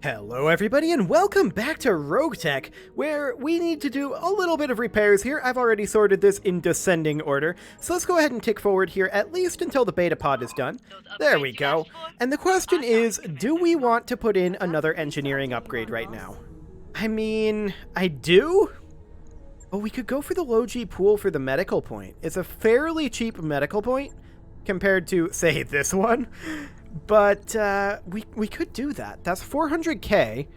Hello everybody and welcome back to RogueTech, where we need to do a little bit of repairs here. I've already sorted this in descending order, so let's go ahead and tick forward here at least until the beta pod is done. There we go. And the question is, do we want to put in another engineering upgrade right now? I mean, I do? Oh, we could go for the low G pool for the medical point. It's a fairly cheap medical point compared to, say, this one. But we could do that. That's 400k.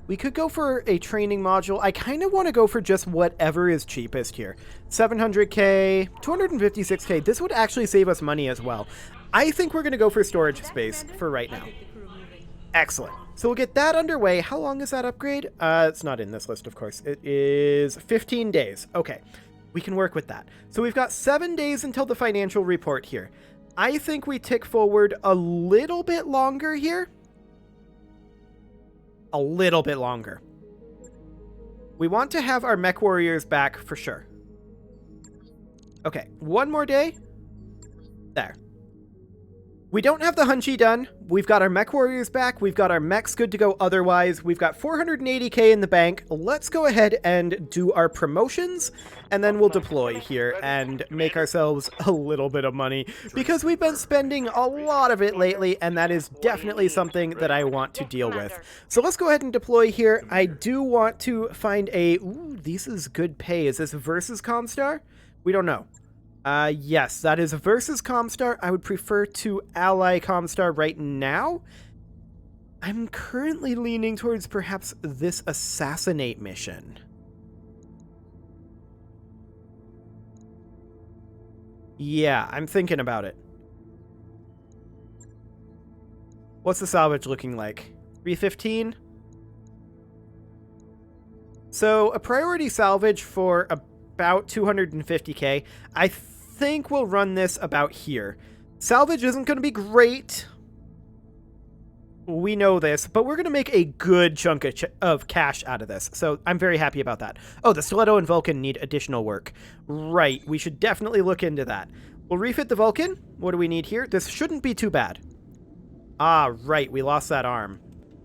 We could go for a training module. I kind of want to go for just whatever is cheapest here. 700k, 256k. This would actually save us money as well. I think we're going to go for storage space for right now. Excellent. So we'll get that underway. How long is that upgrade? It's not in this list, of course. It is 15 days. Okay. We can work with that. So we've got 7 days until the financial report here. I think we tick forward a little bit longer here. A little bit longer. We want to have our mech warriors back for sure. Okay, one more day. There. We don't have the Hunchy done. We've got our mech warriors back. We've got our mechs good to go otherwise. We've got 480k in the bank. Let's go ahead and do our promotions, and then we'll deploy here and make ourselves a little bit of money, because we've been spending a lot of it lately, and that is definitely something that I want to deal with. So let's go ahead and deploy here. I do want to find a... Ooh, this is good pay. Is this versus Comstar? We don't know. Yes, that is versus Comstar. I would prefer to ally Comstar right now. I'm currently leaning towards perhaps this assassinate mission. Yeah, I'm thinking about it. What's the salvage looking like? 315? So a priority salvage for about 250k. I think we'll run this about here. Salvage isn't going to be great. We know this, but we're going to make a good chunk of cash out of this. So I'm very happy about that. Oh, the Stiletto and Vulcan need additional work. Right, we should definitely look into that. We'll refit the Vulcan. What do we need here? This shouldn't be too bad. Ah, right, we lost that arm.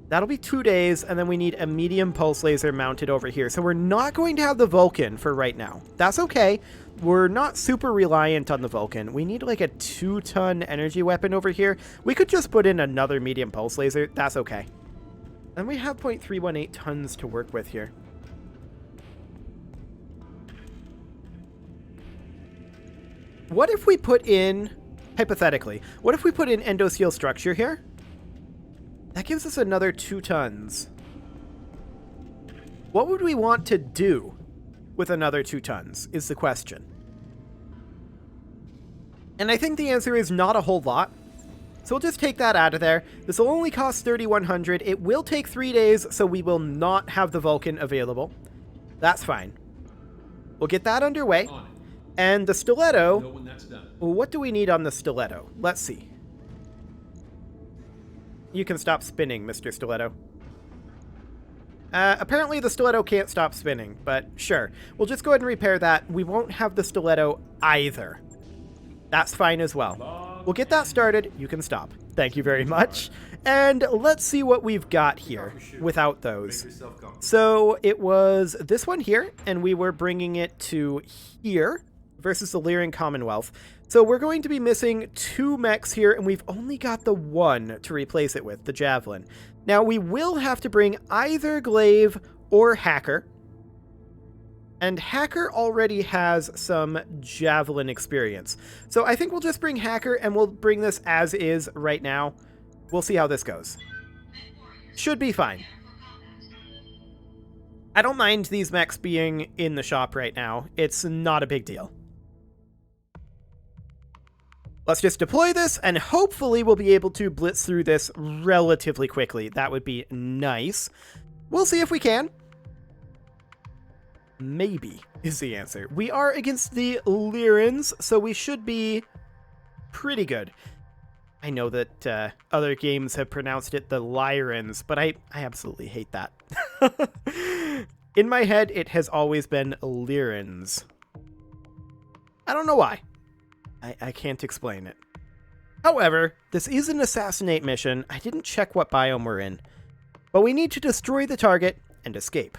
That'll be 2 days, and then we need a medium pulse laser mounted over here. So we're not going to have the Vulcan for right now. That's okay. We're not super reliant on the Vulcan. We need like a 2-ton energy weapon over here. We could just put in another medium pulse laser. That's okay. And we have 0.318 tons to work with here. What if we put in, hypothetically, what if we put in endosteel structure here? That gives us another 2 tons. What would we want to do with another 2 tons is the question. And I think the answer is not a whole lot. So we'll just take that out of there. This will only cost 3,100. It will take 3 days, so we will not have the Vulcan available. That's fine. We'll get that underway. And the Stiletto, what do we need on the Stiletto? Let's see. You can stop spinning, Mr. Stiletto. Apparently the Stiletto can't stop spinning, but sure. We'll just go ahead and repair that. We won't have the Stiletto either. That's fine as well. We'll get that started. You can stop. Thank you very much. And let's see what we've got here without those. So it was this one here, and we were bringing it to here versus the Lyran Commonwealth. So we're going to be missing 2 mechs here, and we've only got the 1 to replace it with, the Javelin. Now, we will have to bring either Glaive or Hacker. And Hacker already has some Javelin experience. So I think we'll just bring Hacker, and we'll bring this as is right now. We'll see how this goes. Should be fine. I don't mind these mechs being in the shop right now. It's not a big deal. Let's just deploy this, and hopefully we'll be able to blitz through this relatively quickly. That would be nice. We'll see if we can. Maybe is the answer. We are against the Lyrans, so we should be pretty good. I know that other games have pronounced it the Lyrans, but I absolutely hate that. In my head, it has always been Lyrans. I don't know why. I can't explain it. However, this is an assassinate mission. I didn't check what biome we're in. but we need to destroy the target and escape.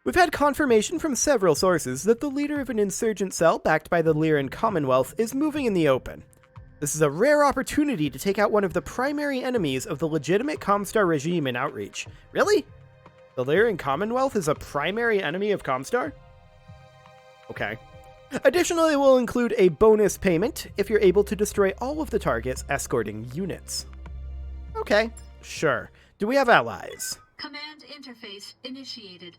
We've had confirmation from several sources that the leader of an insurgent cell backed by the Lyran Commonwealth is moving in the open. This is a rare opportunity to take out one of the primary enemies of the legitimate Comstar regime in Outreach. Really? The Lyran Commonwealth is a primary enemy of Comstar? Okay. Additionally, it will include a bonus payment if you're able to destroy all of the targets escorting units. Okay, sure. Do we have allies? Command interface initiated.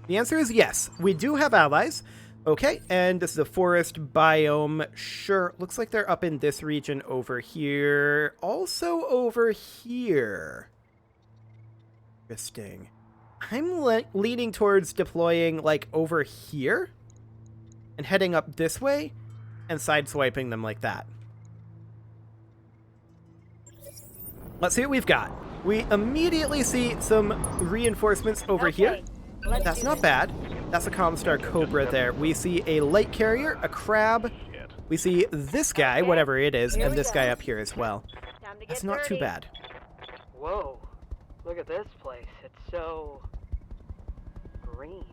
The answer is yes. We do have allies. Okay, and this is a forest biome. Sure, looks like they're up in this region over here. Also over here. Interesting. I'm leaning towards deploying, like, over here. And heading up this way. And sideswiping them like that. Let's see what we've got. We immediately see some reinforcements over here. That's not bad. That's a Comstar Cobra there. We see a light carrier, a crab. We see this guy, whatever it is, and this guy up here as well. That's not too bad. Whoa, look at this place. It's so green.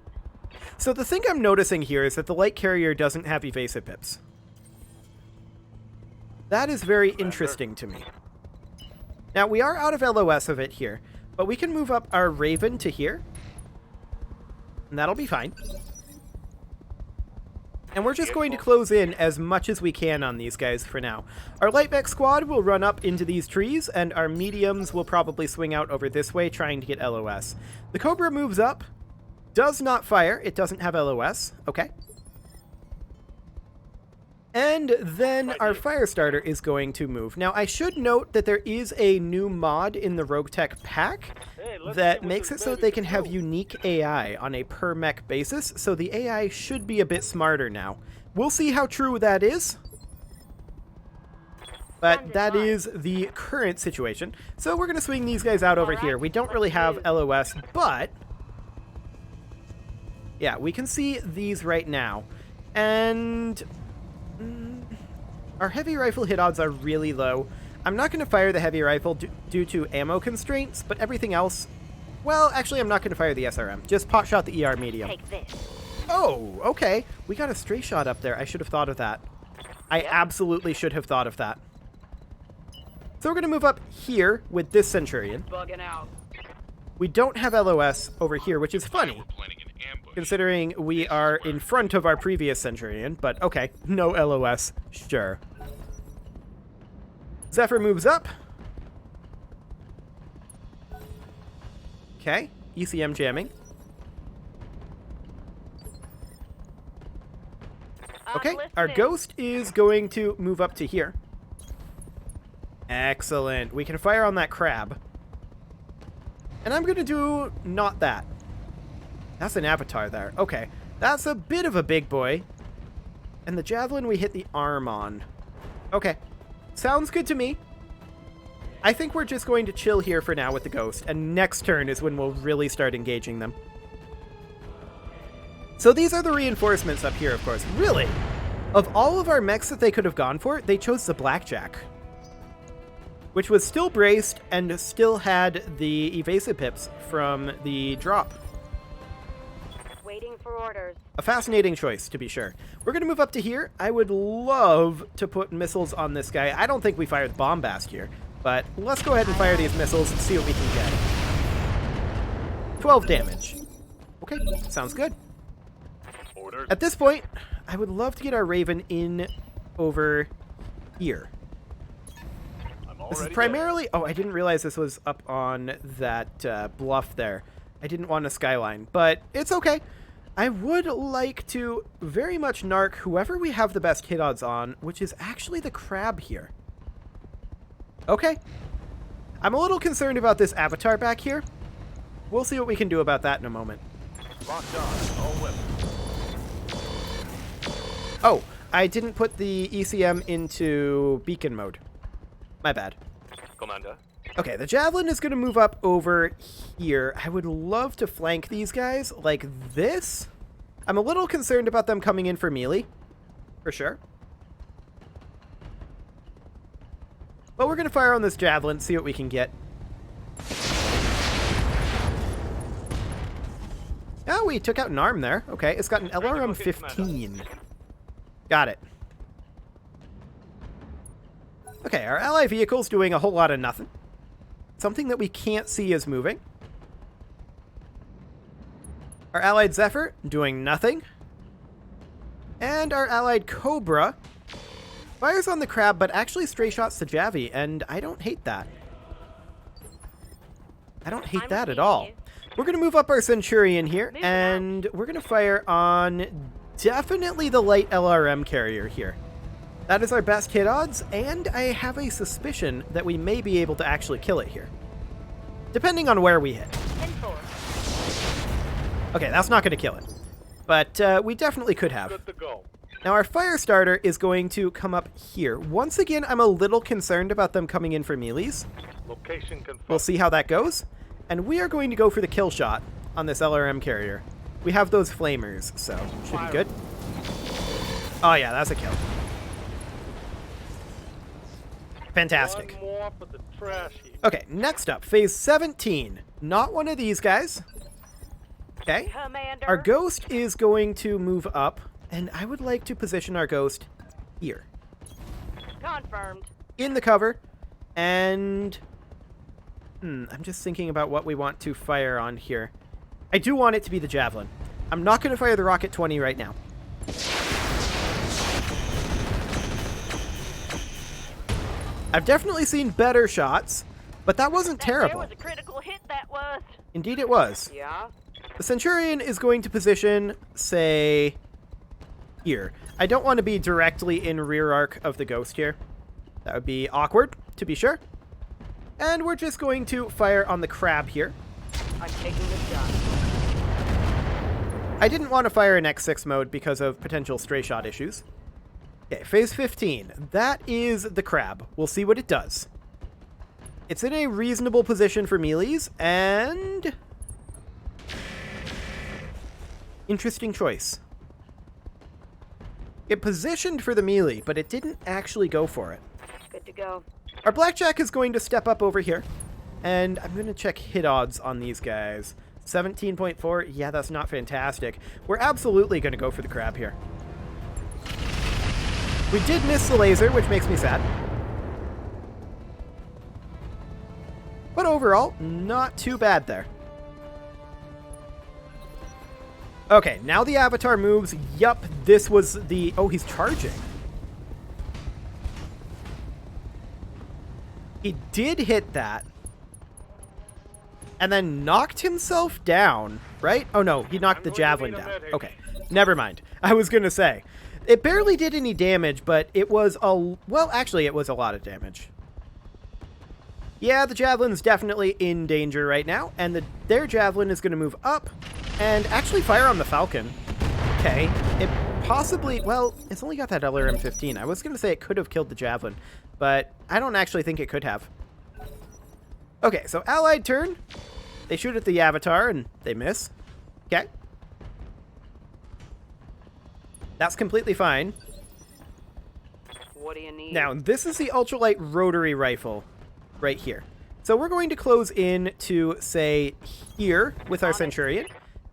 So the thing I'm noticing here is that the light carrier doesn't have evasive pips. That is very interesting to me. Now, we are out of LOS of it here, but we can move up our Raven to here. And that'll be fine. And we're just going to close in as much as we can on these guys for now. Our light mech squad will run up into these trees, and our mediums will probably swing out over this way, trying to get LOS. The Cobra moves up, does not fire. It doesn't have LOS. Okay. And then our Firestarter is going to move. Now, I should note that there is a new mod in the RogueTech pack that makes it so that they can have unique AI on a per-mech basis, so the AI should be a bit smarter now. We'll see how true that is, but that is the current situation. So we're going to swing these guys out over here. We don't really have LOS, but yeah, we can see these right now. And our heavy rifle hit odds are really low. I'm not going to fire the heavy rifle due to ammo constraints, but everything else... Well, actually, I'm not going to fire the SRM. Just pot shot the ER medium. Take this. Oh, okay. We got a stray shot up there. I should have thought of that. I absolutely should have thought of that. So we're going to move up here with this Centurion. Bugging out. We don't have LOS over here, which is funny, considering we are in front of our previous Centurion, but okay, no LOS, sure. Zephyr moves up. Okay, ECM jamming. Okay, our Ghost is going to move up to here. Excellent. We can fire on that crab. And I'm going to do not that. That's an avatar there. Okay, that's a bit of a big boy. And the javelin we hit the arm on. Okay, sounds good to me. I think we're just going to chill here for now with the Ghost, and next turn is when we'll really start engaging them. So these are the reinforcements up here, of course. Really? Of all of our mechs that they could have gone for, they chose the Blackjack, which was still braced and still had the evasive pips from the drop. Waiting for orders. A fascinating choice, to be sure. We're going to move up to here. I would love to put missiles on this guy. I don't think we fired Bombast here, but let's go ahead and fire these missiles and see what we can get. 12 damage. Okay, sounds good. Orders. At this point, I would love to get our Raven in over here. This is primarily... Oh, I didn't realize this was up on that bluff there. I didn't want a skyline, but it's okay. I would like to very much narc whoever we have the best hit odds on, which is actually the crab here. Okay. I'm a little concerned about this avatar back here. We'll see what we can do about that in a moment. Locked on. All weapons. Oh, I didn't put the ECM into beacon mode. My bad. Commander. Okay, the Javelin is going to move up over here. I would love to flank these guys like this. I'm a little concerned about them coming in for melee, for sure. But we're going to fire on this javelin, see what we can get. Oh, we took out an arm there. Okay, it's got an LRM 15. Got it. Okay, our ally vehicle's doing a whole lot of nothing. Something that we can't see is moving. Our allied Zephyr doing nothing. And our allied Cobra fires on the crab, but actually stray shots to Javi, and I don't hate that. I don't hate that at all. We're going to move up our Centurion here, and we're going to fire on definitely the light LRM carrier here. That is our best hit odds, and I have a suspicion that we may be able to actually kill it here. Depending on where we hit. Okay, that's not going to kill it. But we definitely could have. Good to go. Now our fire starter is going to come up here. Once again, I'm a little concerned about them coming in for melees. Location confirmed. We'll see how that goes. And we are going to go for the kill shot on this LRM carrier. We have those flamers, so should be good. Oh yeah, that's a kill. Fantastic. One more for the trash heap. Okay, next up, phase 17. Not one of these guys. Okay. Commander. Our ghost is going to move up, and I would like to position our ghost here. Confirmed. In the cover, and I'm just thinking about what we want to fire on here. I do want it to be the javelin. I'm not going to fire the rocket 20 right now. I've definitely seen better shots, but that wasn't terrible. There was a critical hit, that was. Indeed it was. Yeah. The Centurion is going to position, say, here. I don't want to be directly in rear arc of the ghost here. That would be awkward, to be sure. And we're just going to fire on the crab here. I'm taking the shot. I didn't want to fire in X6 mode because of potential stray shot issues. Okay, phase 15. That is the crab. We'll see what it does. It's in a reasonable position for melees, and interesting choice. It positioned for the melee, but it didn't actually go for it. Good to go. Our blackjack is going to step up over here, and I'm going to check hit odds on these guys. 17.4, yeah, that's not fantastic. We're absolutely going to go for the crab here. We did miss the laser, which makes me sad. But overall, not too bad there. Okay, now the avatar moves. Yup, this was the... Oh, he's charging. He did hit that. And then knocked himself down, right? Oh no, he knocked the javelin down. Okay, never mind. I was gonna say. It barely did any damage, but it was a... Well, actually, it was a lot of damage. Yeah, the javelin's definitely in danger right now, and their javelin is going to move up and actually fire on the Falcon. Okay, it possibly... Well, it's only got that LRM 15. I was going to say it could have killed the javelin, but I don't actually think it could have. Okay, so allied turn. They shoot at the avatar, and they miss. Okay. That's completely fine. What do you need? Now, this is the ultralight rotary rifle right here. So we're going to close in to, say, here with our Centurion.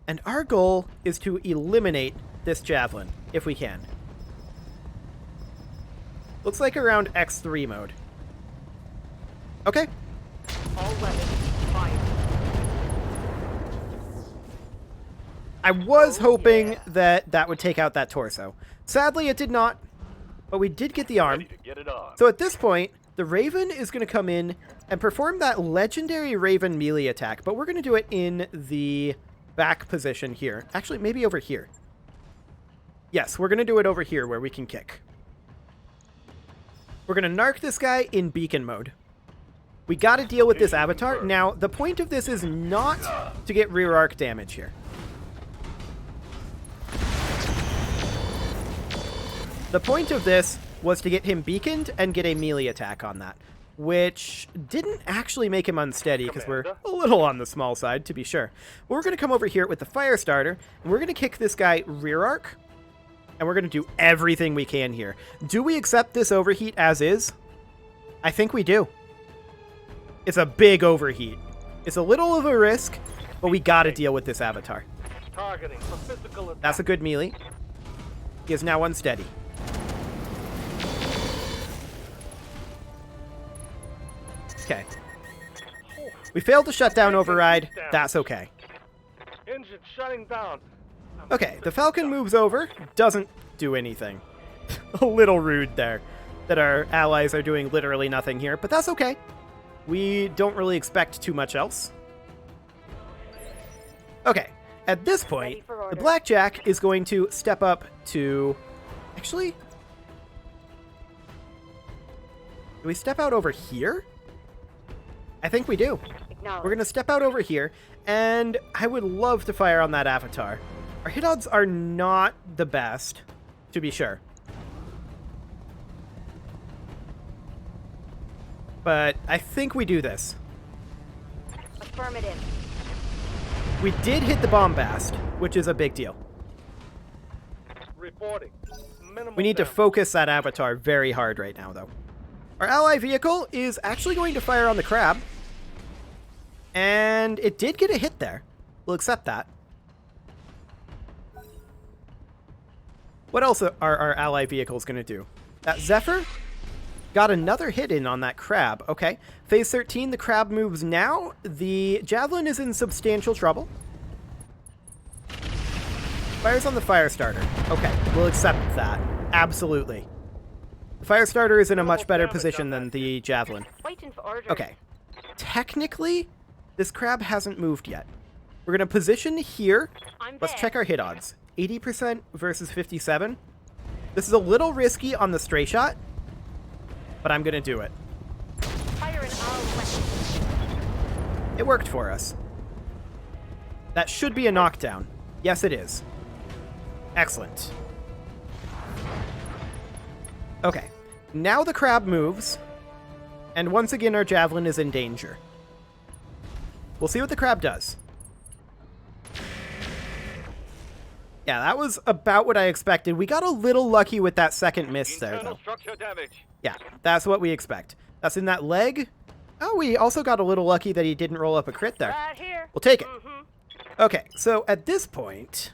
And our goal is to eliminate this javelin, if we can. Looks like around X3 mode. Okay. All weapons fired. I was hoping that that would take out that torso. Sadly, it did not, but we did get the arm. Ready to get it on. So at this point, the Raven is going to come in and perform that legendary Raven melee attack, but we're going to do it in the back position here. Actually, maybe over here. Yes, we're going to do it over here where we can kick. We're going to narc this guy in beacon mode. We got to deal with this avatar. Now, the point of this is not to get rear arc damage here. The point of this was to get him beaconed and get a melee attack on that, which didn't actually make him unsteady because we're a little on the small side, to be sure. We're going to come over here with the fire starter, and we're going to kick this guy rear arc, and we're going to do everything we can here. Do we accept this overheat as is? I think we do. It's a big overheat. It's a little of a risk, but we gotta deal with this avatar. Targeting for physical attack. That's a good melee. He is now unsteady. Okay. We failed to shut down override. That's okay. Engine shutting down. Okay, the Falcon moves over. Doesn't do anything. A little rude there. That our allies are doing literally nothing here, but that's okay. We don't really expect too much else. Okay, at this point, the Blackjack is going to step up to... Actually... Do we step out over here? I think we do. We're going to step out over here, and I would love to fire on that avatar. Our hit odds are not the best, to be sure. But I think we do this. Affirmative. We did hit the bombast, which is a big deal. Reporting. Minimal We need to damage. focus that avatar very hard right now, though. Our ally vehicle is actually going to fire on the crab. And it did get a hit there. We'll accept that. What else are our ally vehicles going to do? That Zephyr got another hit in on that crab. Okay. Phase 13, the crab moves now. The Javelin is in substantial trouble. Fires on the fire starter. Okay, we'll accept that. Absolutely. The fire starter is in a much better position than the Javelin. Waiting for orders. Okay. Technically, this crab hasn't moved yet. We're going to position here. Let's check our hit odds. 80% versus 57. This is a little risky on the stray shot, but I'm going to do it. Fire in all weapons. It worked for us. That should be a knockdown. Yes, it is. Excellent. Okay. Now the crab moves, and once again our Javelin is in danger. We'll see what the crab does. Yeah, that was about what I expected. We got a little lucky with that second miss there, Internal though. structure damage. Yeah, that's what we expect. That's in that leg. Oh, we also got a little lucky that he didn't roll up a crit there. Right here. We'll take it. Mm-hmm. Okay, so at this point...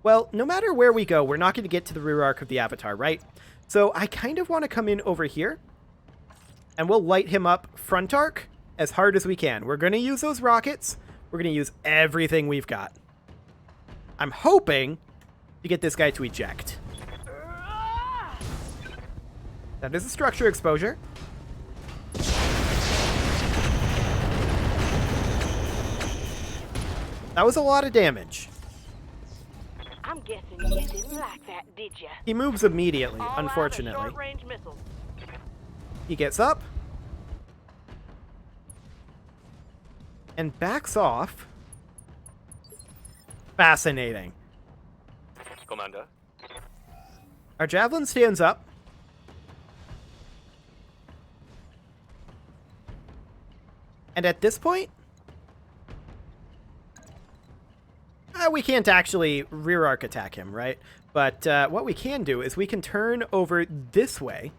Well, no matter where we go, we're not going to get to the rear arc of the Avatar, right? So I kind of want to come in over here, and we'll light him up front arc as hard as we can. We're going to use those rockets. We're going to use everything we've got. I'm hoping to get this guy to eject. That is a structure exposure. That was a lot of damage. I'm guessing you didn't like that, did ya? He moves immediately, All out of unfortunately. short-range missiles. He gets up and backs off. Fascinating. Commander. Our Javelin stands up. And at this point, we can't actually rear arc attack him, right? But what we can do is we can turn over this way,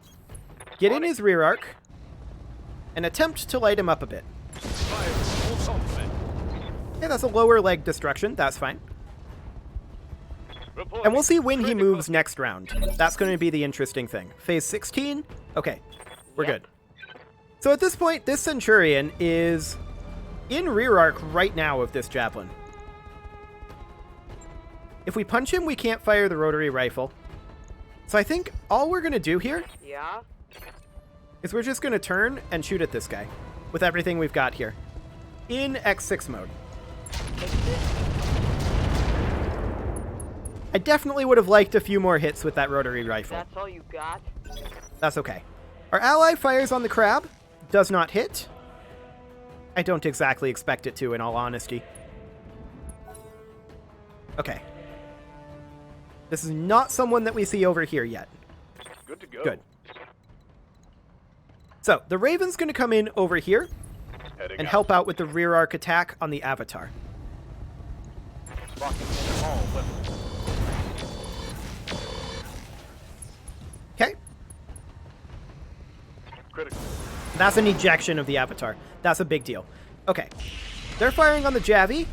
get in his rear arc, and attempt to light him up a bit. Yeah, that's a lower leg destruction. That's fine. And we'll see when he moves next round. That's going to be the interesting thing. Phase 16? Okay, we're good. So at this point, this Centurion is in rear arc right now of this Javelin. If we punch him, we can't fire the rotary rifle. So I think all we're going to do here Yeah? is we're just going to turn and shoot at this guy with everything we've got here in X6 mode. I definitely would have liked a few more hits with that rotary rifle. That's all you got? That's okay. Our ally fires on the crab. Does not hit. I don't exactly expect it to, in all honesty. Okay. This is not someone that we see over here yet. Good to go. Good. So, the Raven's going to come in over here Heading and out. help out with the rear arc attack on the Avatar. Locking in all weapons. Okay. Critical. That's an ejection of the avatar. That's a big deal. Okay. They're firing on the Javi.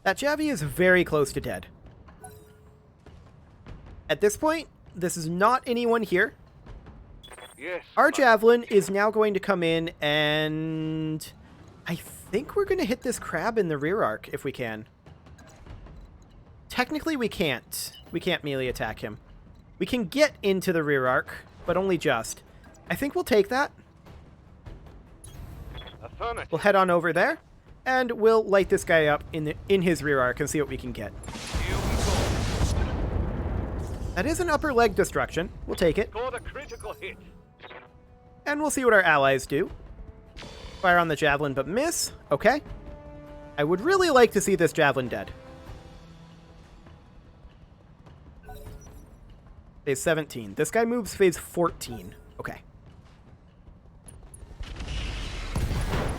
That Javi is very close to dead. At this point, this is not anyone here. Yes. Our javelin is now going to come in, and I think we're going to hit this crab in the rear arc if we can. Technically, we can't. We can't melee attack him. We can get into the rear arc, but only just. I think we'll take that. Affirmative. We'll head on over there, and we'll light this guy up in his rear arc and see what we can get. Here we go. That is an upper leg destruction. We'll take it. Scored a critical hit. And we'll see what our allies do. Fire on the javelin, but miss. Okay. I would really like to see this javelin dead. Phase 17. This guy moves phase 14. Okay.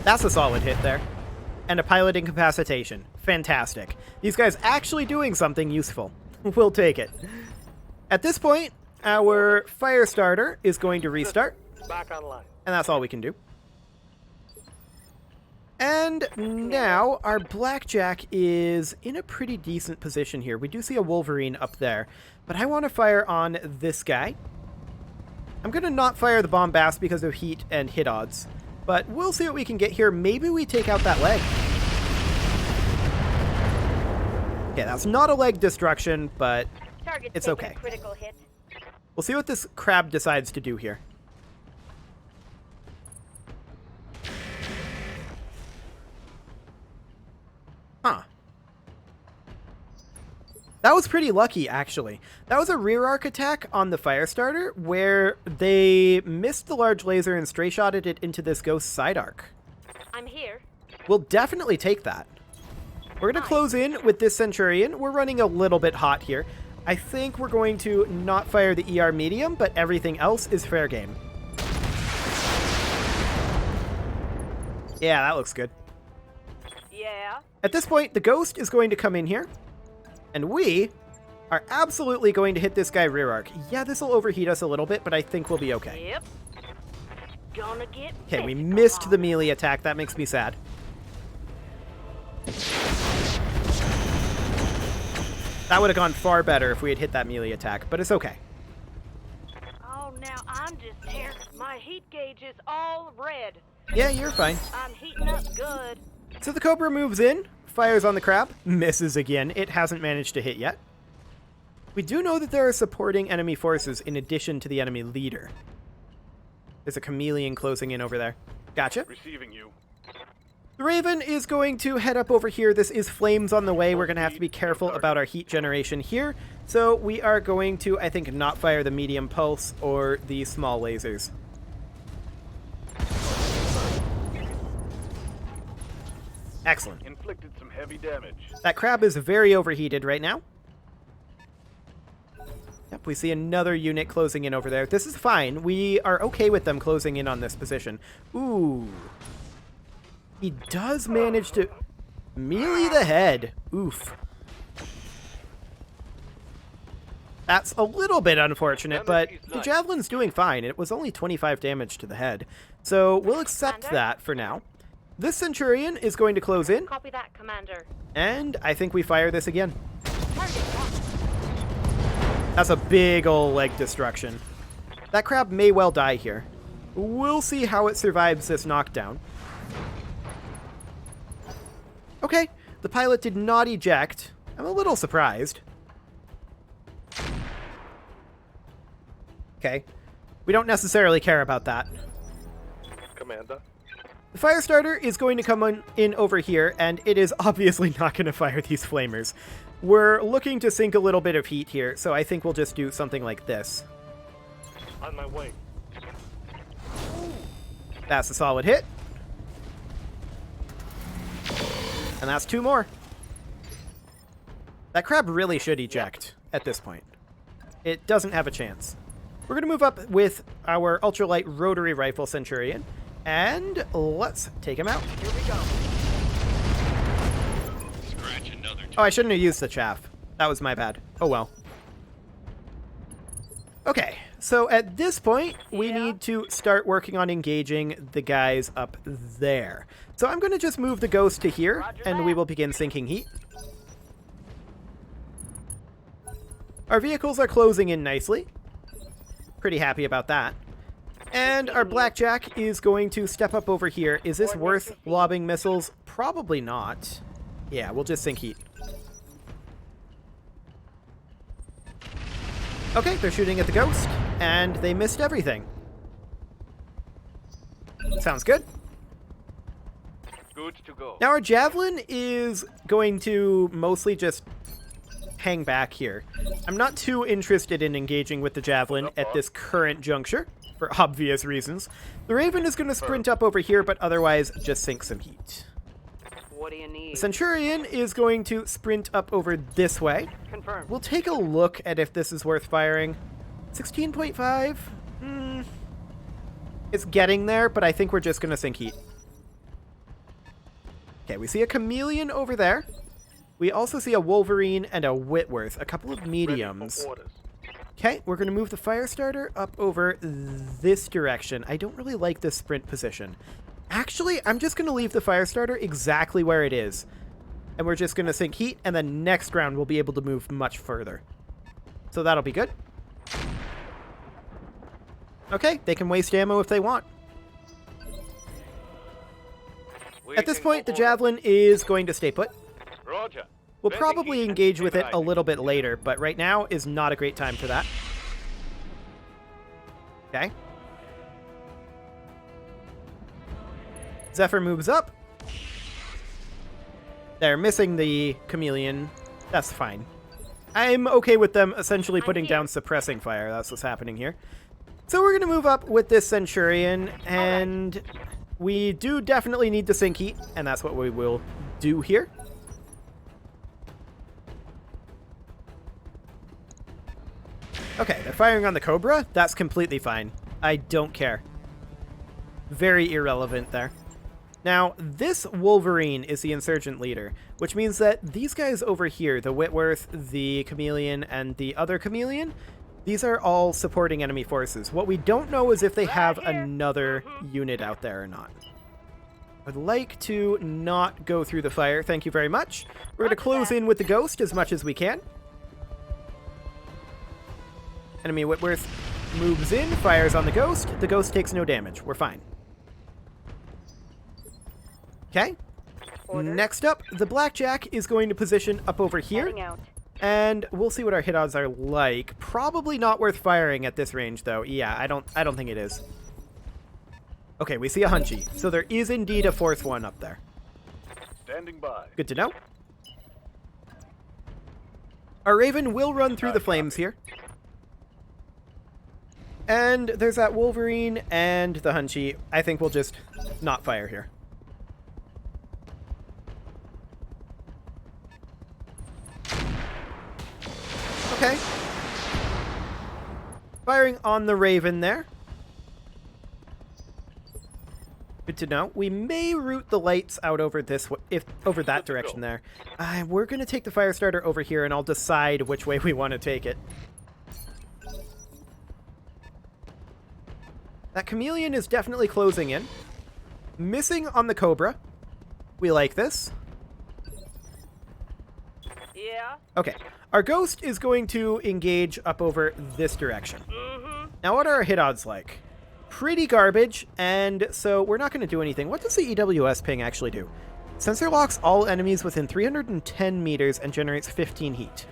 That's a solid hit there. And a pilot incapacitation. Fantastic. These guys actually doing something useful. We'll take it. At this point, our fire starter is going to restart. Back online. And that's all we can do. And now our blackjack is in a pretty decent position here. We do see a Wolverine up there, but I want to fire on this guy. I'm going to not fire the bombast because of heat and hit odds, but we'll see what we can get here. Maybe we take out that leg. Okay, that's not a leg destruction, but Target's it's taking okay. a critical hit. We'll see what this crab decides to do here. Huh. That was pretty lucky, actually. That was a rear arc attack on the fire starter where they missed the large laser and stray shotted it into this ghost side arc. I'm here. We'll definitely take that. We're going to close in with this Centurion. We're running a little bit hot here. I think we're going to not fire the ER medium, but everything else is fair game. Yeah, that looks good. Yeah. At this point, the ghost is going to come in here, and we are absolutely going to hit this guy rear arc. Yeah, this will overheat us a little bit, but I think we'll be okay. Yep. Gonna get Okay, we physical missed on the it. melee attack. That makes me sad. That would have gone far better if we had hit that melee attack, but it's okay. Oh, now I'm just here. My heat gauge is all red. Yeah, you're fine. I'm heating up good. So the Cobra moves in, fires on the crab, misses again. It hasn't managed to hit yet. We do know that there are supporting enemy forces in addition to the enemy leader. There's a chameleon closing in over there. Gotcha. Receiving you. The Raven is going to head up over here. This is flames on the way. We're going to have to be careful about our heat generation here. So we are going to, I think, not fire the medium pulse or the small lasers. Excellent. Inflicted some heavy damage. That crab is very overheated right now. Yep, we see another unit closing in over there. This is fine. We are okay with them closing in on this position. Ooh. He does manage to melee the head. Oof. That's a little bit unfortunate, but the Javelin's doing fine. It was only 25 damage to the head. So we'll accept that for now. This Centurion is going to close in, Copy that, Commander. and I think we fire this again. Target locked. That's a big ol' leg destruction. That crab may well die here. We'll see how it survives this knockdown. Okay, the pilot did not eject. I'm a little surprised. Okay, we don't necessarily care about that. Commander. The fire starter is going to come in over here, and it is obviously not going to fire these flamers. We're looking to sink a little bit of heat here, so I think we'll just do something like this. On my way. That's a solid hit. And that's two more. That crab really should eject at this point. It doesn't have a chance. We're going to move up with our ultralight rotary rifle Centurion, and let's take him out. Here we go. Scratch another. Oh, I shouldn't have used the chaff. That was my bad. Oh well. Okay, So at this point, we Yeah? need to start working on engaging the guys up there. So I'm going to just move the ghost to here, Roger and that. we will begin sinking heat. Our vehicles are closing in nicely. Pretty happy about that. And our blackjack is going to step up over here. Is this worth lobbing missiles? Probably not. Yeah, we'll just sink heat. Okay, they're shooting at the ghost, and they missed everything. Sounds good. Good to go. Now our javelin is going to mostly just hang back here. I'm not too interested in engaging with the javelin at this current juncture, for obvious reasons. The Raven is going to sprint up over here, but otherwise just sink some heat. What do you need? The Centurion is going to sprint up over this way. Confirmed. We'll take a look at if this is worth firing. 16.5? It's getting there, but I think we're just going to sink heat. Okay, we see a Chameleon over there. We also see a Wolverine and a Whitworth, a couple of mediums. Ready for orders. Okay, we're going to move the Firestarter up over this direction. I don't really like this sprint position. Actually, I'm just going to leave the Firestarter exactly where it is. And we're just going to sink heat, and then next round we'll be able to move much further. So that'll be good. Okay, they can waste ammo if they want. At this Waiting point, for the Javelin is going to stay put. Roger. We'll Sending probably heat and engage with it a stabilizing. little bit later, but right now is not a great time for that. Okay. Zephyr moves up. They're missing the Chameleon. That's fine. I'm okay with them essentially putting down suppressing fire. That's what's happening here. So we're going to move up with this Centurion, and we do definitely need to sink heat, and that's what we will do here. Okay, they're firing on the Cobra. That's completely fine. I don't care. Very irrelevant there. Now, this Wolverine is the insurgent leader, which means that these guys over here, the Whitworth, the Chameleon, and the other Chameleon, these are all supporting enemy forces. What we don't know is if they have another unit out there or not. I'd like to not go through the fire. Thank you very much. We're going to close in with the Ghost as much as we can. Enemy Whitworth moves in, fires on the Ghost. The Ghost takes no damage. We're fine. Okay. Next up, the Blackjack is going to position up over here. Heading out. And we'll see what our hit odds are like. Probably not worth firing at this range, though. Yeah, I don't think it is. Okay, we see a Hunchy. So there is indeed a fourth one up there. Standing by. Good to know. Our Raven will run through the flames here. And there's that Wolverine and the Hunchy. I think we'll just not fire here. Okay. Firing on the Raven there. Good to know. We may route the lights out over this over that direction there. We're going to take the Firestarter over here, and I'll decide which way we want to take it. That Chameleon is definitely closing in. Missing on the Cobra. We like this. Yeah. Okay. Our Ghost is going to engage up over this direction. Now, what are our hit odds like? Pretty garbage, and so we're not going to do anything. What does the EWS ping actually do? Sensor locks all enemies within 310 meters and generates 15 heat.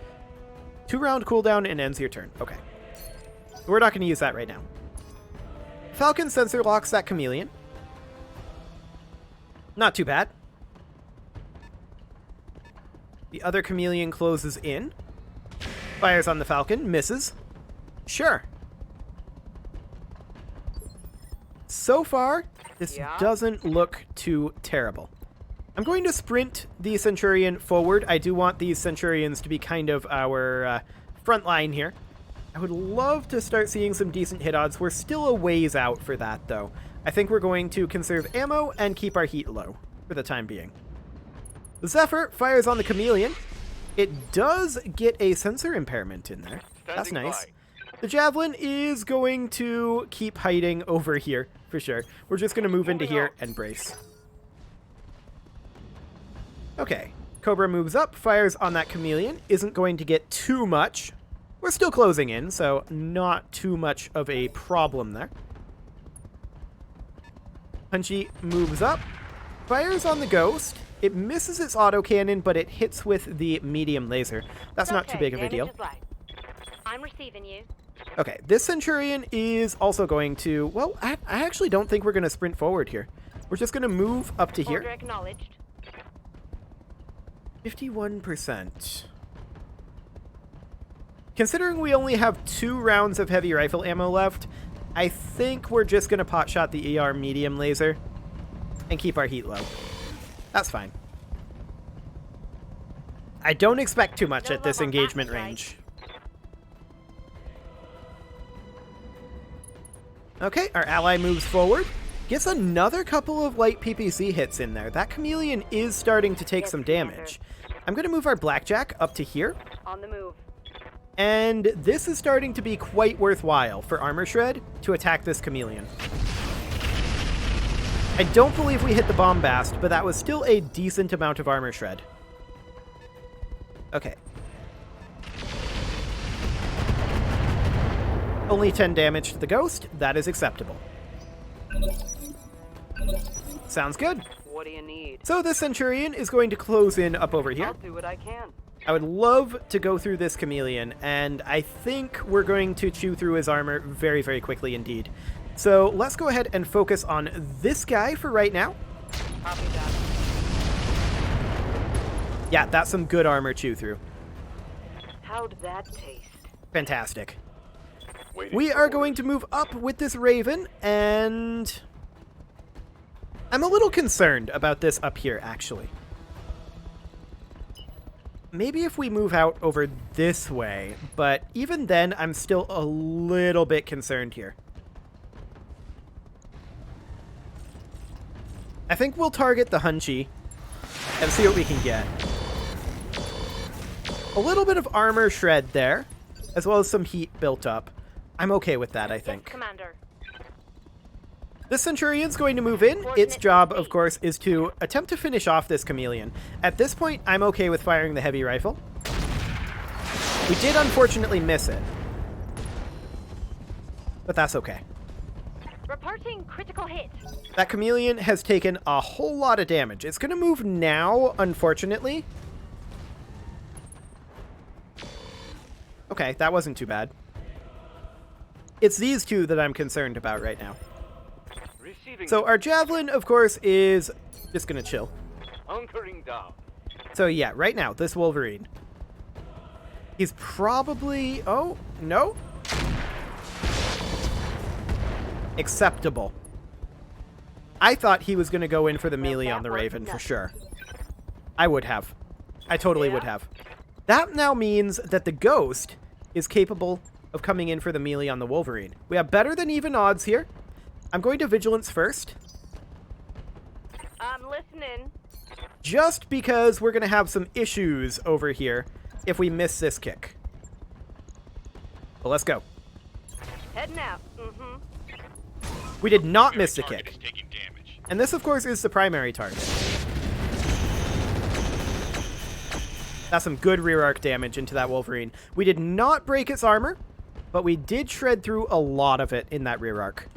2-round cooldown and ends your turn. Okay. We're not going to use that right now. Falcon sensor locks that Chameleon. Not too bad. The other Chameleon closes in. Fires on the Falcon. Misses. Sure. So far, this doesn't look too terrible. I'm going to sprint the Centurion forward. I do want these Centurions to be kind of our front line here. I would love to start seeing some decent hit odds. We're still a ways out for that, though. I think we're going to conserve ammo and keep our heat low for the time being. The Zephyr fires on the Chameleon. It does get a sensor impairment in there. That's Standing nice. by. The Javelin is going to keep hiding over here, for sure. We're just going to move into here and brace. Okay. Cobra moves up, fires on that Chameleon. Isn't going to get too much. We're still closing in, so not too much of a problem there. Punchy moves up, fires on the Ghost. It misses its autocannon, but it hits with the medium laser. That's not too big of a deal. I'm receiving you. Okay, this Centurion is also going to... Well, I actually don't think we're going to sprint forward here. We're just going to move up to Order here. acknowledged. 51%. Considering we only have 2 rounds of heavy rifle ammo left, I think we're just going to potshot the ER medium laser and keep our heat low. That's fine. I don't expect too much at this engagement range. Okay, our ally moves forward. Gets another couple of light PPC hits in there. That Chameleon is starting to take some damage. I'm going to move our Blackjack up to here. On the move. And this is starting to be quite worthwhile for Armor Shred to attack this Chameleon. I don't believe we hit the Bombast, but that was still a decent amount of Armor Shred. Okay. Only 10 damage to the Ghost. That is acceptable. Sounds good. What do you need? So this Centurion is going to close in up over here. I'll do what I can. I would love to go through this Chameleon, and I think we're going to chew through his armor very, very quickly indeed. So let's go ahead and focus on this guy for right now. Copy that. Yeah, that's some good armor chew through. How'd that taste? Fantastic. Waiting We for are going to move up with this Raven, and I'm a little concerned about this up here, actually. Maybe if we move out over this way, but even then, I'm still a little bit concerned here. I think we'll target the Hunchy and see what we can get. A little bit of armor shred there, as well as some heat built up. I'm okay with that, I think. Yes, Commander. This Centurion's going to move in. Its job, of course, is to attempt to finish off this Chameleon. At this point, I'm okay with firing the heavy rifle. We did unfortunately miss it, but that's okay. Reporting critical hit. That Chameleon has taken a whole lot of damage. It's going to move now, unfortunately. Okay, that wasn't too bad. It's these two that I'm concerned about right now. Receiving. So our Javelin, of course, is just going to chill. Hunkering down. So yeah, right now, this Wolverine. He's probably... Oh, no. Acceptable. I thought he was going to go in for the melee on the Raven, for sure. I would have. I totally would have. That now means that the Ghost is capable of coming in for the melee on the Wolverine. We have better than even odds here. I'm going to Vigilance first. I'm listening. Just because we're going to have some issues over here if we miss this kick. But let's go. Heading out. Mm-hmm. We did not miss the Target kick. is taking damage. And this, of course, is the primary target. That's some good rear arc damage into that Wolverine. We did not break its armor, but we did shred through a lot of it in that rear arc.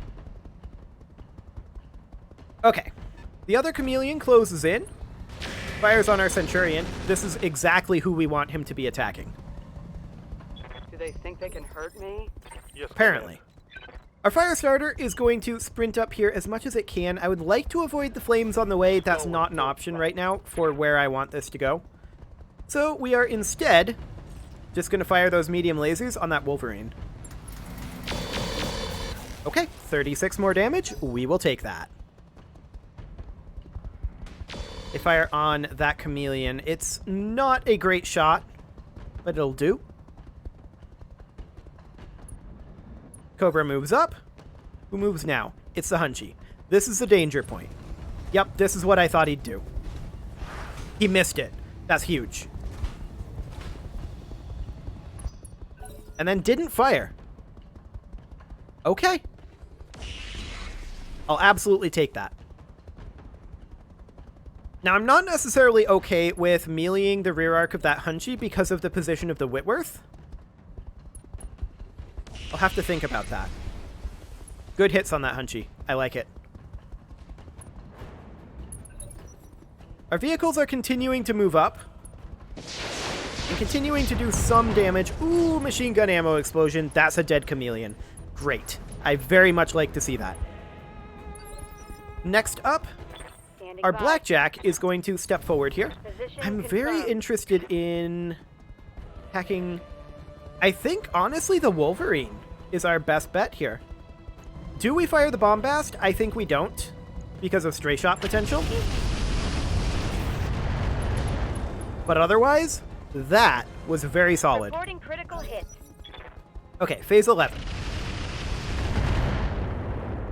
Okay. The other Chameleon closes in. Fires on our Centurion. This is exactly who we want him to be attacking. Do they think they can hurt me? Yes, Apparently. Our Firestarter is going to sprint up here as much as it can. I would like to avoid the flames on the way. That's not an option right now for where I want this to go. So we are instead just going to fire those medium lasers on that Wolverine. Okay, 36 more damage. We will take that. They fire on that Chameleon. It's not a great shot, but it'll do. Cobra moves up. Who moves now? It's the Hunchy. This is the danger point. Yep, this is what I thought he'd do. He missed it. That's huge. And then didn't fire. Okay. I'll absolutely take that. Now, I'm not necessarily okay with meleeing the rear arc of that Hunchy because of the position of the Whitworth. I'll have to think about that. Good hits on that Hunchy. I like it. Our vehicles are continuing to move up. And continuing to do some damage. Ooh, machine gun ammo explosion. That's a dead chameleon. Great. I very much like to see that. Next up, our Blackjack is going to step forward here. I'm very interested in hacking. I think, honestly, the Wolverine is our best bet here. Do we fire the Bombast? I think we don't, because of stray shot potential. But otherwise, that was very solid. Reporting critical hit. Okay, phase 11.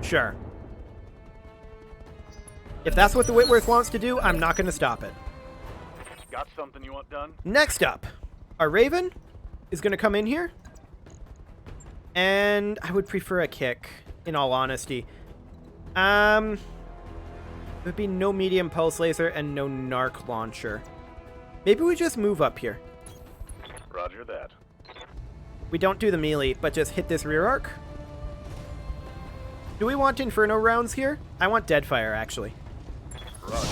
Sure. If that's what the Whitworth wants to do, I'm not going to stop it. Got something you want done? Next up, our Raven is going to come in here. And I would prefer a kick, in all honesty. There'd be no medium pulse laser and no narc launcher. Maybe we just move up here. Roger that. We don't do the melee, but just hit this rear arc. Do we want Inferno rounds here? I want Deadfire, actually. Roger.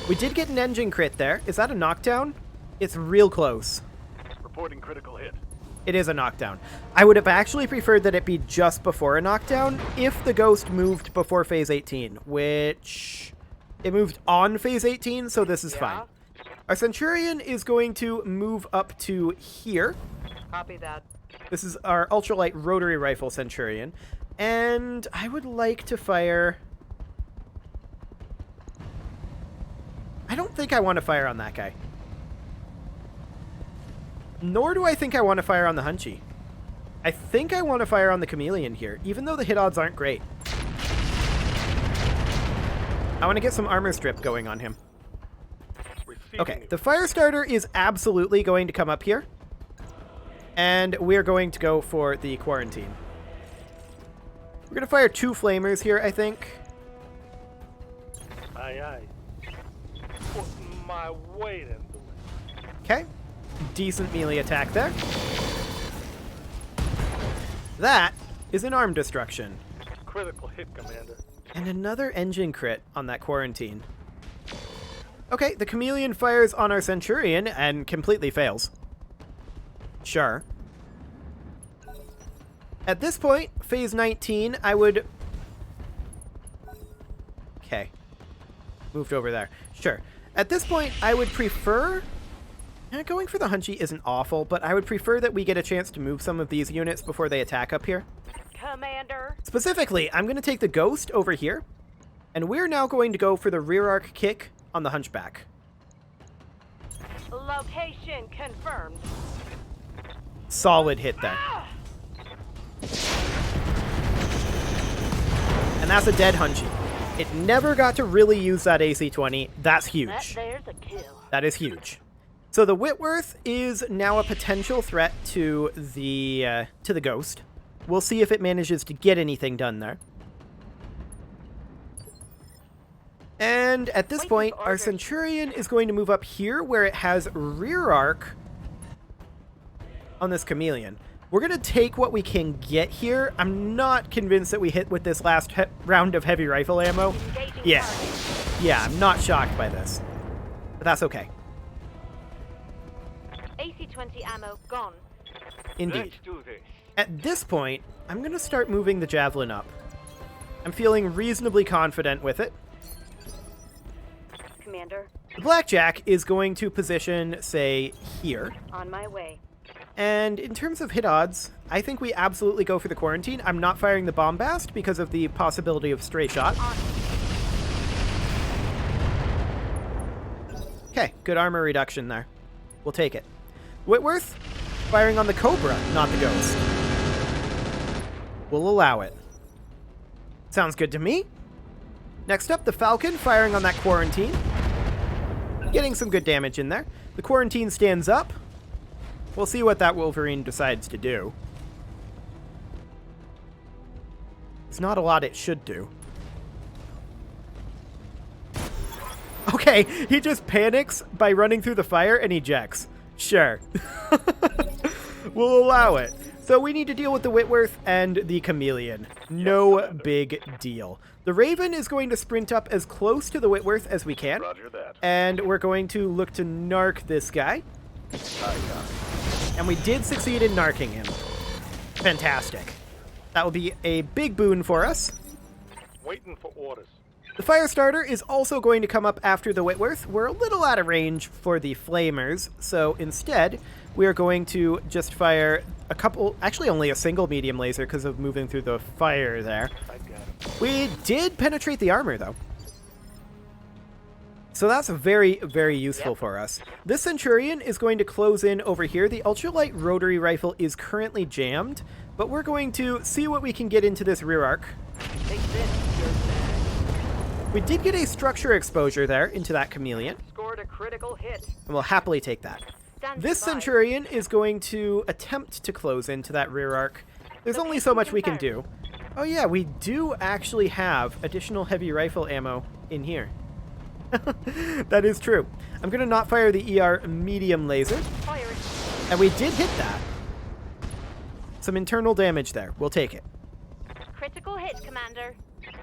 We did get an engine crit there. Is that a knockdown? It's real close. Reporting critical hit. It is a knockdown. I would have actually preferred that it be just before a knockdown if the Ghost moved before phase 18, which it moved on phase 18, so this is fine. Our Centurion is going to move up to here. Copy that. This is our ultralight rotary rifle Centurion. And I would like to fire... I don't think I want to fire on that guy. Nor do I think I want to fire on the Hunchy. I think I want to fire on the Chameleon here, even though the hit odds aren't great. I want to get some armor strip going on him. Okay, the Firestarter is absolutely going to come up here. And we're going to go for the Quarantine. We're going to fire 2 Flamers here, I think. Aye, aye. Put my weight into it. Okay. Decent melee attack there. That is an arm destruction. Critical hit, Commander. And another engine crit on that Quarantine. Okay, the Chameleon fires on our Centurion and completely fails. Sure. At this point, phase 19, I would... Okay. Moved over there. Sure. At this point, I would prefer... Going for the Hunchy isn't awful, but I would prefer that we get a chance to move some of these units before they attack up here. Commander. Specifically, I'm going to take the Ghost over here, and we're now going to go for the rear arc kick on the Hunchback. Location confirmed. Solid hit there. And that's a dead Hunchy. It never got to really use that AC-20. That's huge. There's a kill. That is huge. So the Whitworth is now a potential threat to the Ghost. We'll see if it manages to get anything done there. And at this point, our Centurion is going to move up here where it has rear arc on this Chameleon. We're going to take what we can get here. I'm not convinced that we hit with this last round of heavy rifle ammo. Yeah, I'm not shocked by this. But that's okay. AC-20 ammo gone. Indeed. Let's do this. At this point, I'm going to start moving the Javelin up. I'm feeling reasonably confident with it. Commander. The Blackjack is going to position, say, here. On my way. And in terms of hit odds, I think we absolutely go for the Quarantine. I'm not firing the Bombast because of the possibility of stray shot. Okay, good armor reduction there. We'll take it. Whitworth, firing on the Cobra, not the Ghost. We'll allow it. Sounds good to me. Next up, the Falcon, firing on that Quarantine. Getting some good damage in there. The Quarantine stands up. We'll see what that Wolverine decides to do. It's not a lot it should do. Okay, he just panics by running through the fire and ejects. Sure. We'll allow it. So we need to deal with the Whitworth and the Chameleon. No big deal. The Raven is going to sprint up as close to the Whitworth as we can. Roger that. And we're going to look to narc this guy. And we did succeed in narking him. Fantastic. That will be a big boon for us. Waiting for orders. The Firestarter is also going to come up after the Whitworth. We're a little out of range for the Flamers, so instead we are going to just fire a couple, actually only a single medium laser because of moving through the fire there. I got him. We did penetrate the armor though. So that's very, very useful for us. This Centurion is going to close in over here. The ultralight rotary rifle is currently jammed, but we're going to see what we can get into this rear arc. Take this, dirtbag. We did get a structure exposure there into that Chameleon, Scored a critical hit. and we'll happily take that. Stand This by. Centurion is going to attempt to close into that rear arc. There's only so much we can do. Oh yeah, we do actually have additional heavy rifle ammo in here. That is true. I'm going to not fire the ER medium laser, Fire it. and we did hit that. Some internal damage there. We'll take it. Critical hit, Commander.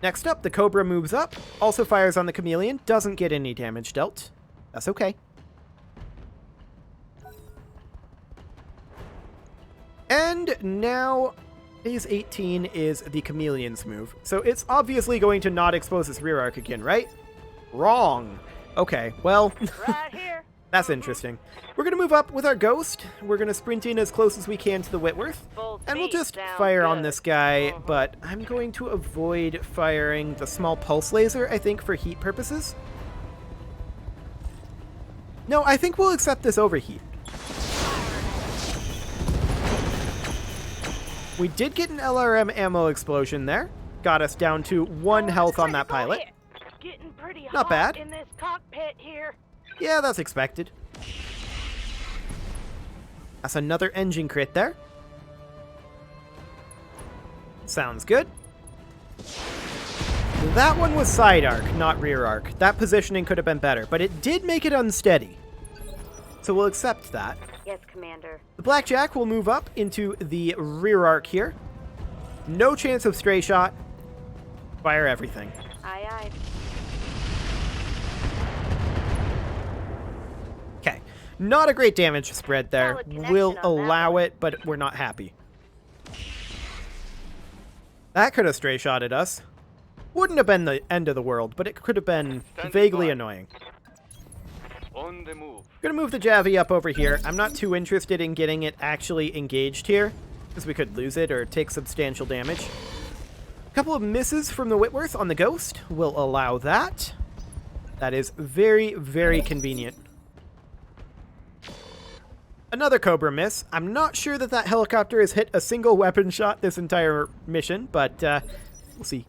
Next up, the Cobra moves up, also fires on the Chameleon, doesn't get any damage dealt. That's okay. And now, phase 18 is the Chameleon's move. So it's obviously going to not expose its rear arc again, right? Wrong. Okay, well, Right here. that's interesting. We're going to move up with our Ghost. We're going to sprint in as close as we can to the Whitworth. Full And we'll speed just sounds fire on good. this guy, but I'm going to avoid firing the small pulse laser, I think, for heat purposes. No, I think we'll accept this overheat. We did get an LRM ammo explosion there. Got us down to 1 health on that Critical pilot. hit. Getting pretty Not hot bad. in this cockpit here. Yeah, that's expected. That's another engine crit there. Sounds good. That one was side arc, not rear arc. That positioning could have been better, but it did make it unsteady. So we'll accept that. Yes, Commander. The Blackjack will move up into the rear arc here. No chance of stray shot. Fire everything. Aye, aye. Okay. Not a great damage spread there. Solid connection We'll on that allow one. it, but we're not happy. That could have stray shotted us. Wouldn't have been the end of the world, but it could have been Standing vaguely by. annoying. On the move. Gonna move the Javi up over here. I'm not too interested in getting it actually engaged here, because we could lose it or take substantial damage. A couple of misses from the Whitworth on the Ghost. We'll allow that. That is very, very convenient. Another Cobra miss. I'm not sure that that helicopter has hit a single weapon shot this entire mission, but we'll see.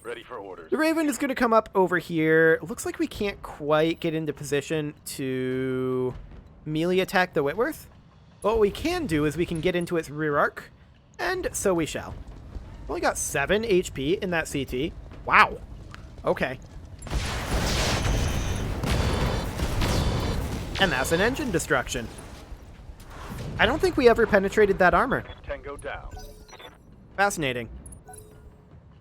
Ready for orders. The Raven is going to come up over here. Looks like we can't quite get into position to melee attack the Whitworth. But what we can do is we can get into its rear arc, and so we shall. Only got 7 HP in that CT. Wow. Okay. And that's an engine destruction. I don't think we ever penetrated that armor. Tango down. Fascinating.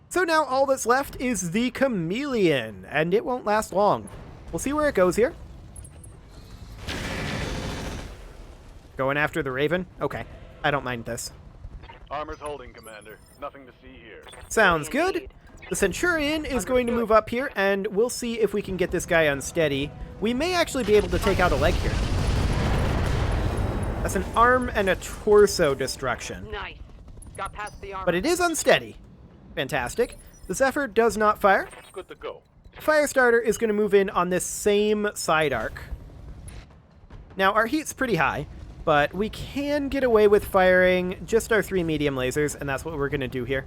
So now all that's left is the Chameleon, and it won't last long. We'll see where it goes here. Going after the Raven? Okay, I don't mind this. Armor's holding, Commander. Nothing to see here. Sounds good. The Centurion is going to move up here, and we'll see if we can get this guy unsteady. We may actually be able to take out a leg here. That's an arm and a torso destruction. Nice. Got past the armor. But it is unsteady. Fantastic. The Zephyr does not fire. Good to go. Firestarter is going to move in on this same side arc. Now, our heat's pretty high, but we can get away with firing just our 3 medium lasers, and that's what we're going to do here.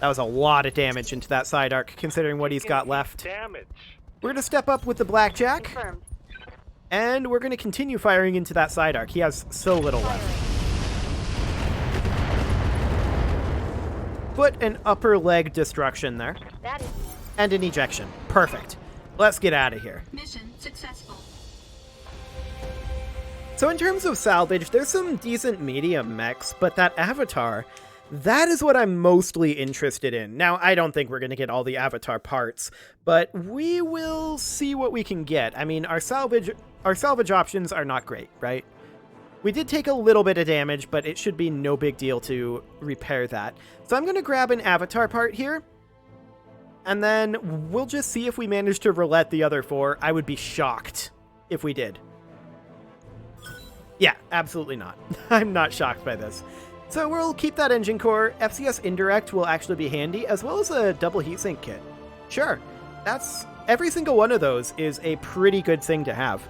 That was a lot of damage into that side arc, considering what he's got left. Damage. We're going to step up with the Blackjack, Confirmed. and we're going to continue firing into that side arc. He has so little left. foot and upper leg destruction there. That is And an ejection. Perfect. Let's get out of here. Mission successful. So in terms of salvage, there's some decent medium mechs, but that Avatar, that is what I'm mostly interested in. Now, I don't think we're going to get all the Avatar parts, but we will see what we can get. I mean, our salvage options are not great, right? We did take a little bit of damage, but it should be no big deal to repair that. So I'm going to grab an Avatar part here, and then we'll just see if we manage to roulette the other 4. I would be shocked if we did. Yeah, absolutely not. I'm not shocked by this. So we'll keep that engine core. FCS Indirect will actually be handy, as well as a double heatsink kit. Sure, that's every single one of those is a pretty good thing to have.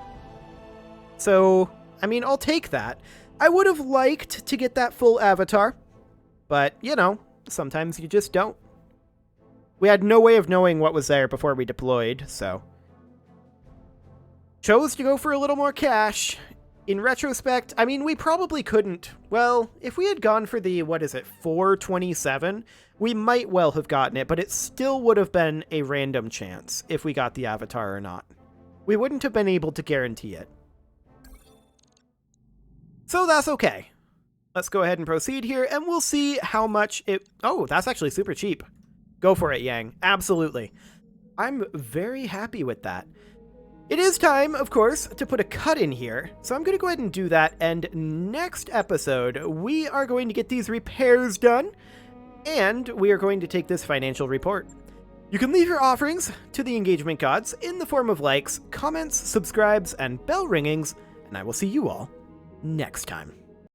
So, I mean, I'll take that. I would have liked to get that full Avatar, but, you know, sometimes you just don't. We had no way of knowing what was there before we deployed, so chose to go for a little more cash. In retrospect, I mean, we probably couldn't. Well, if we had gone for the, 427, we might well have gotten it, but it still would have been a random chance if we got the Avatar or not. We wouldn't have been able to guarantee it. So that's okay. Let's go ahead and proceed here, and we'll see how much it... Oh, that's actually super cheap. Go for it, Yang. Absolutely. I'm very happy with that. It is time, of course, to put a cut in here, so I'm going to go ahead and do that, and next episode, we are going to get these repairs done, and we are going to take this financial report. You can leave your offerings to the engagement gods in the form of likes, comments, subscribes, and bell ringings, and I will see you all next time.